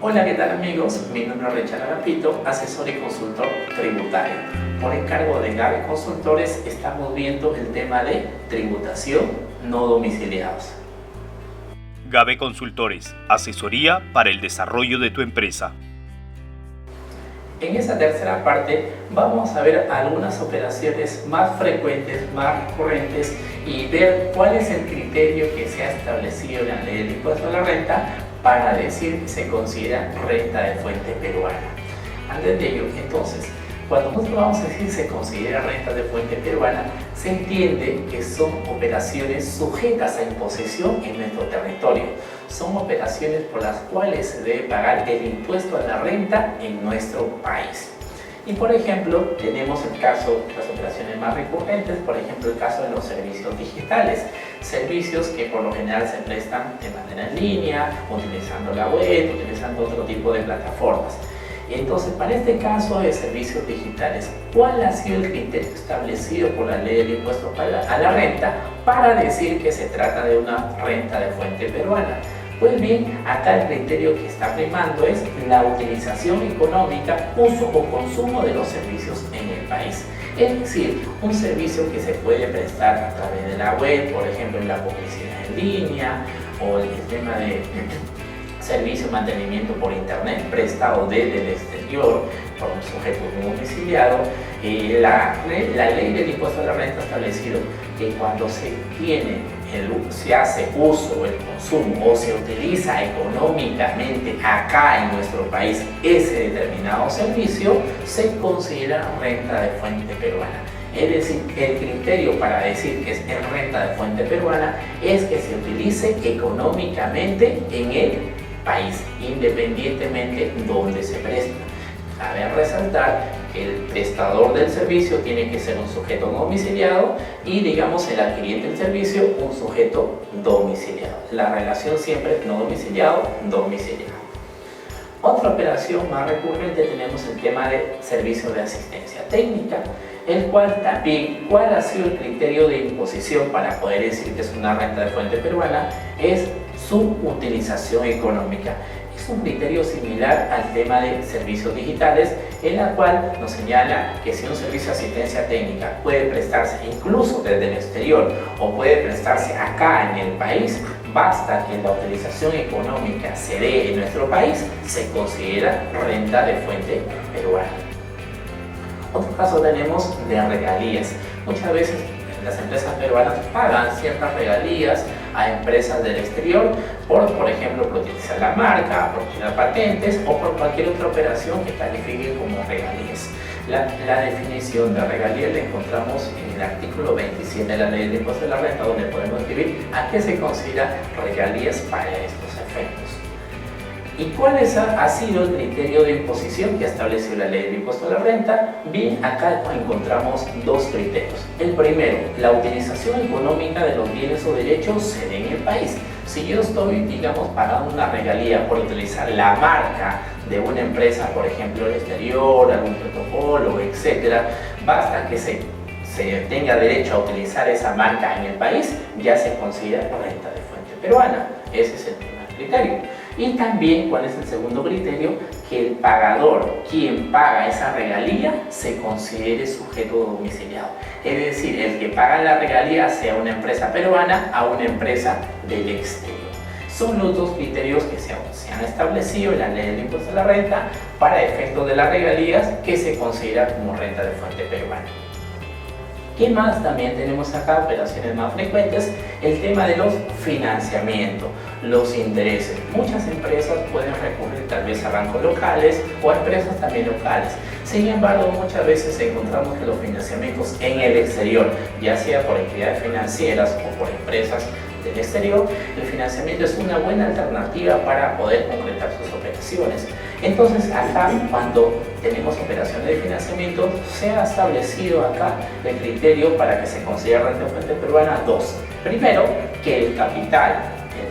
Hola, ¿qué tal amigos? Mi nombre es Richard Agapito, asesor y consultor tributario. Por encargo de Gabe Consultores estamos viendo el tema de tributación no domiciliados. Gabe Consultores, asesoría para el desarrollo de tu empresa. En esta tercera parte vamos a ver algunas operaciones más frecuentes, más recurrentes y ver cuál es el criterio que se ha establecido en la ley del impuesto a la renta para decir que se considera renta de fuente peruana. Antes de ello, entonces, cuando nosotros vamos a decir se considera renta de fuente peruana, se entiende que son operaciones sujetas a imposición en nuestro territorio. Son operaciones por las cuales se debe pagar el impuesto a la renta en nuestro país. Y por ejemplo, tenemos el caso, las operaciones más recurrentes, por ejemplo el caso de los servicios digitales, servicios que por lo general se prestan de manera en línea, utilizando la web, utilizando otro tipo de plataformas. Entonces, para este caso de servicios digitales, ¿cuál ha sido el criterio establecido por la ley del impuesto a la renta para decir que se trata de una renta de fuente peruana? Pues bien, acá el criterio que está primando es la utilización económica, uso o consumo de los servicios en el país. Es decir, un servicio que se puede prestar a través de la web, por ejemplo, en la publicidad en línea o el tema de servicio de mantenimiento por internet prestado desde el exterior por un sujeto no domiciliado. La ley del impuesto a la renta ha establecido que cuando se hace uso, el consumo o se utiliza económicamente acá en nuestro país ese determinado servicio, se considera renta de fuente peruana. Es decir, el criterio para decir que es renta de fuente peruana es que se utilice económicamente en el país, independientemente donde se presta. Cabe resaltar que el prestador del servicio tiene que ser un sujeto no domiciliado y, digamos, el adquiriente del servicio un sujeto domiciliado. La relación siempre no domiciliado. Otra operación más recurrente tenemos el tema de servicio de asistencia técnica, el cual también, ¿cuál ha sido el criterio de imposición para poder decir que es una renta de fuente peruana? Es su utilización económica. Es un criterio similar al tema de servicios digitales, en la cual nos señala que si un servicio de asistencia técnica puede prestarse incluso desde el exterior o puede prestarse acá en el país, basta que la utilización económica se dé en nuestro país, se considera renta de fuente peruana. Otro caso tenemos de regalías. Muchas veces las empresas peruanas pagan ciertas regalías a empresas del exterior por ejemplo, por utilizar la marca, por utilizar patentes o por cualquier otra operación que califique como regalías. La definición de regalía la encontramos en el artículo 27 de la ley del impuesto de la renta, donde podemos escribir a qué se considera regalías para estos efectos. ¿Y cuál ha sido el criterio de imposición que estableció la ley del impuesto a la renta? Bien, acá encontramos dos criterios. El primero, la utilización económica de los bienes o derechos se dé en el país. Si yo estoy, digamos, pagando una regalía por utilizar la marca de una empresa, por ejemplo, el exterior, algún protocolo, etc., basta que se tenga derecho a utilizar esa marca en el país, ya se considera renta de fuente peruana. Ese es el primer criterio. Y también, ¿cuál es el segundo criterio? Que el pagador, quien paga esa regalía, se considere sujeto domiciliado. Es decir, el que paga la regalía sea una empresa peruana a una empresa del exterior. Son los dos criterios que se han establecido en la ley del impuesto a la renta para efectos de las regalías que se considera como renta de fuente peruana. ¿Qué más también tenemos acá? Operaciones más frecuentes, el tema de los financiamientos, los intereses. Muchas empresas pueden recurrir tal vez a bancos locales o a empresas también locales. Sin embargo, muchas veces encontramos que los financiamientos en el exterior, ya sea por entidades financieras o por empresas del exterior, el financiamiento es una buena alternativa para poder concretar sus operaciones. Entonces acá, cuando tenemos operaciones de financiamiento, se ha establecido acá el criterio para que se considere renta de fuente peruana dos. Primero, que el capital,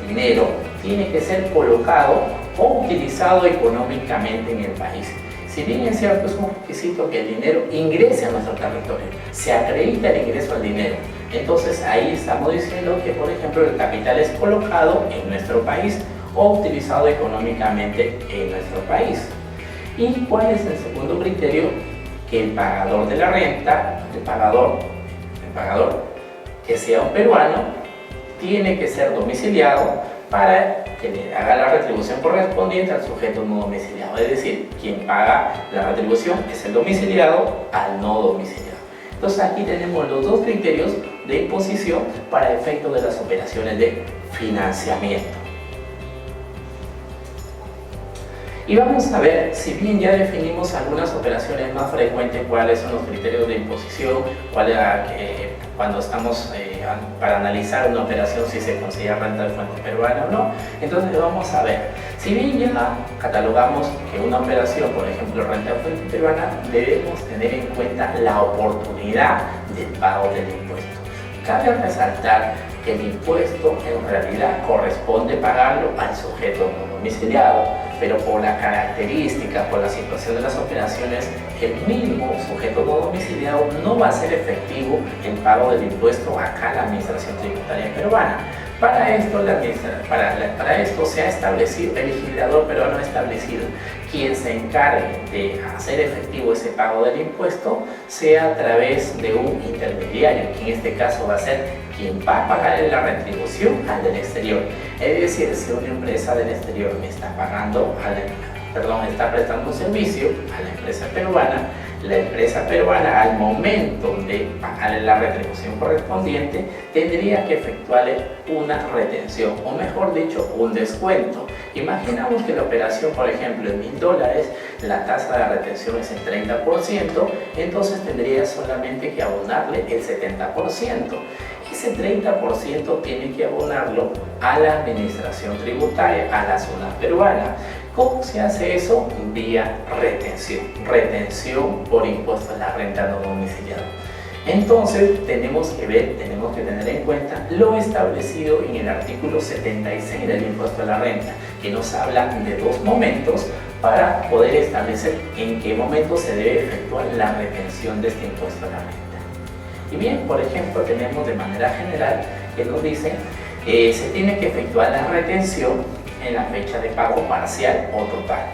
el dinero, tiene que ser colocado o utilizado económicamente en el país. Si bien es cierto, es un requisito que el dinero ingrese a nuestro territorio, se acredita el ingreso al dinero. Entonces ahí estamos diciendo que, por ejemplo, el capital es colocado en nuestro país o utilizado económicamente en nuestro país. ¿Y cuál es el segundo criterio? Que el pagador de la renta, el pagador que sea un peruano, tiene que ser domiciliado para que le haga la retribución correspondiente al sujeto no domiciliado. Es decir, quien paga la retribución es el domiciliado al no domiciliado. Entonces aquí tenemos los dos criterios de imposición para efecto de las operaciones de financiamiento. Y vamos a ver, si bien ya definimos algunas operaciones más frecuentes, cuáles son los criterios de imposición, cuando estamos para analizar una operación si se considera renta de fuente peruana o no. Entonces vamos a ver, si bien ya catalogamos que una operación, por ejemplo renta de fuente peruana, debemos tener en cuenta la oportunidad del pago del impuesto. Cabe resaltar que el impuesto en realidad corresponde pagarlo al sujeto no domiciliado, pero por la característica, por la situación de las operaciones, el mismo sujeto no domiciliado no va a ser efectivo el pago del impuesto acá en la Administración Tributaria Peruana. Para esto se ha establecido, el legislador peruano ha establecido quien se encargue de hacer efectivo ese pago del impuesto sea a través de un intermediario, que en este caso va a ser quien va a pagar la retribución al del exterior. Es decir, si una empresa del exterior me está está prestando un servicio a la empresa peruana al momento de pagarle la retribución correspondiente tendría que efectuarle una retención, o mejor dicho, un descuento. Imaginamos que la operación, por ejemplo, en $1000, la tasa de retención es el 30%, entonces tendría solamente que abonarle el 70%. Ese 30% tiene que abonarlo a la Administración Tributaria, a la zona peruana. ¿Cómo se hace eso? Vía retención por impuesto a la renta no domiciliada. Entonces tenemos que tener en cuenta lo establecido en el artículo 76 del impuesto a la renta, que nos habla de dos momentos para poder establecer en qué momento se debe efectuar la retención de este impuesto a la renta. Y bien, por ejemplo, tenemos de manera general que nos dice se tiene que efectuar la retención en la fecha de pago parcial o total.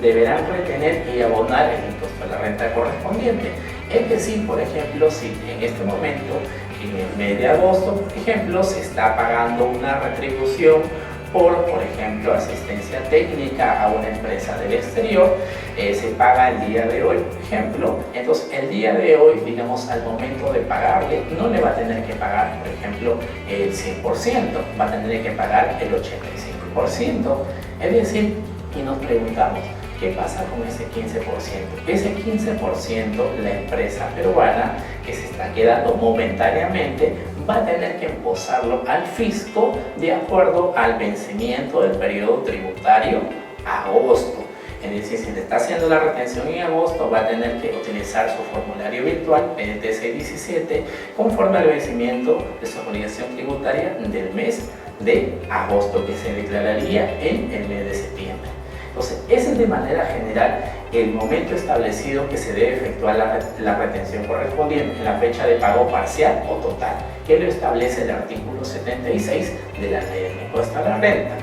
Deberán retener y abonar el impuesto a la renta correspondiente. Es decir, por ejemplo, si en este momento, en el mes de agosto, por ejemplo, se está pagando una retribución por ejemplo, asistencia técnica a una empresa del exterior, se paga el día de hoy, por ejemplo. Entonces, el día de hoy, digamos, al momento de pagarle, no le va a tener que pagar, por ejemplo, el 100%, va a tener que pagar el 85%. Es decir, y nos preguntamos, ¿qué pasa con ese 15%? Ese 15%, la empresa peruana que se está quedando momentáneamente va a tener que imposarlo al fisco de acuerdo al vencimiento del periodo tributario agosto. Es decir, si le está haciendo la retención en agosto, va a tener que utilizar su formulario virtual PDT 617 conforme al vencimiento de su obligación tributaria del mes de agosto, que se declararía en el mes de septiembre. Entonces, ese es de manera general el momento establecido que se debe efectuar la retención correspondiente en la fecha de pago parcial o total, que lo establece el artículo 76 de la Ley del Impuesto a la Renta.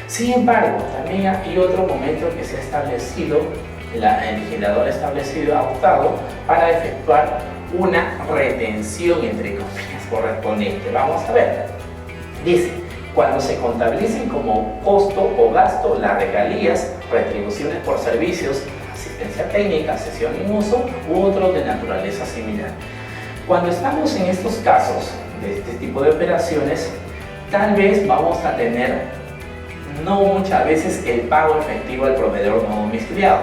Sin embargo, también hay otro momento que se ha establecido, el legislador ha optado para efectuar una retención, entre comillas, correspondiente. Vamos a ver. Dice, cuando se contabilicen como costo o gasto las regalías, retribuciones por servicios, asistencia técnica, cesión en uso u otros de naturaleza similar. Cuando estamos en estos casos de este tipo de operaciones, tal vez vamos a tener no muchas veces el pago efectivo al proveedor no domiciliado.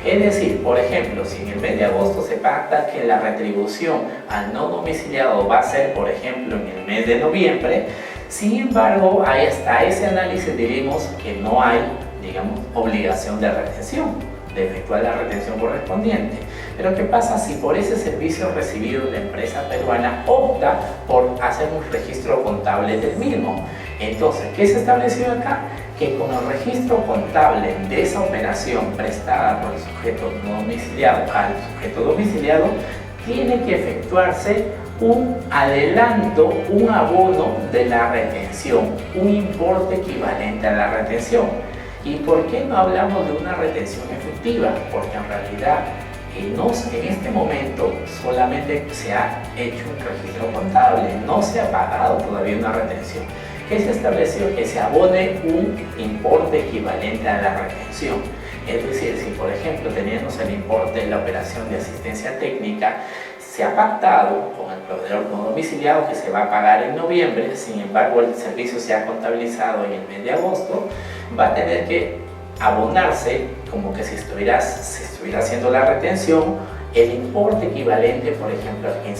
Es decir, por ejemplo, si en el mes de agosto se pacta que la retribución al no domiciliado va a ser, por ejemplo, en el mes de noviembre, sin embargo, hasta ese análisis diríamos que no hay, digamos, obligación de retención, de efectuar la retención correspondiente. Pero ¿qué pasa si por ese servicio recibido la empresa peruana opta por hacer un registro contable del mismo? Entonces, ¿qué se estableció acá? Que con el registro contable de esa operación prestada por el sujeto no domiciliado al sujeto domiciliado, tiene que efectuarse un adelanto, un abono de la retención, un importe equivalente a la retención. ¿Y por qué no hablamos de una retención efectiva? Porque en realidad en este momento solamente se ha hecho un registro contable, no se ha pagado todavía una retención. ¿Qué se estableció? Que se abone un importe equivalente a la retención. Es decir, si por ejemplo teníamos el importe de la operación de asistencia técnica, se ha pactado con el proveedor no domiciliado que se va a pagar en noviembre, sin embargo el servicio se ha contabilizado en el mes de agosto, va a tener que abonarse como que si estuviera haciendo la retención el importe equivalente, por ejemplo, al 15%,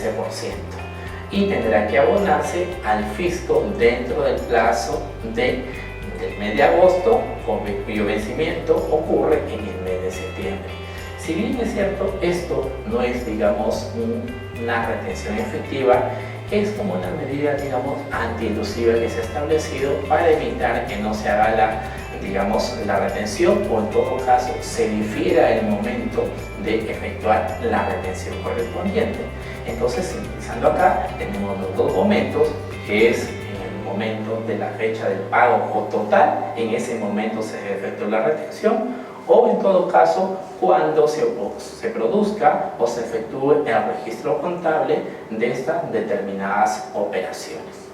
y tendrá que abonarse al fisco dentro del plazo del mes de agosto, cuyo vencimiento ocurre en el mes de septiembre. Si bien es cierto, esto no es, digamos, una retención efectiva, es como una medida, digamos, antielusiva que se ha establecido para evitar que no se haga la retención, o en todo caso se difiera el momento de efectuar la retención correspondiente. Entonces, sintetizando acá, tenemos los dos momentos, que es en el momento de la fecha del pago o total, en ese momento se efectúa la retención, o en todo caso cuando se produzca o se efectúe el registro contable de estas determinadas operaciones.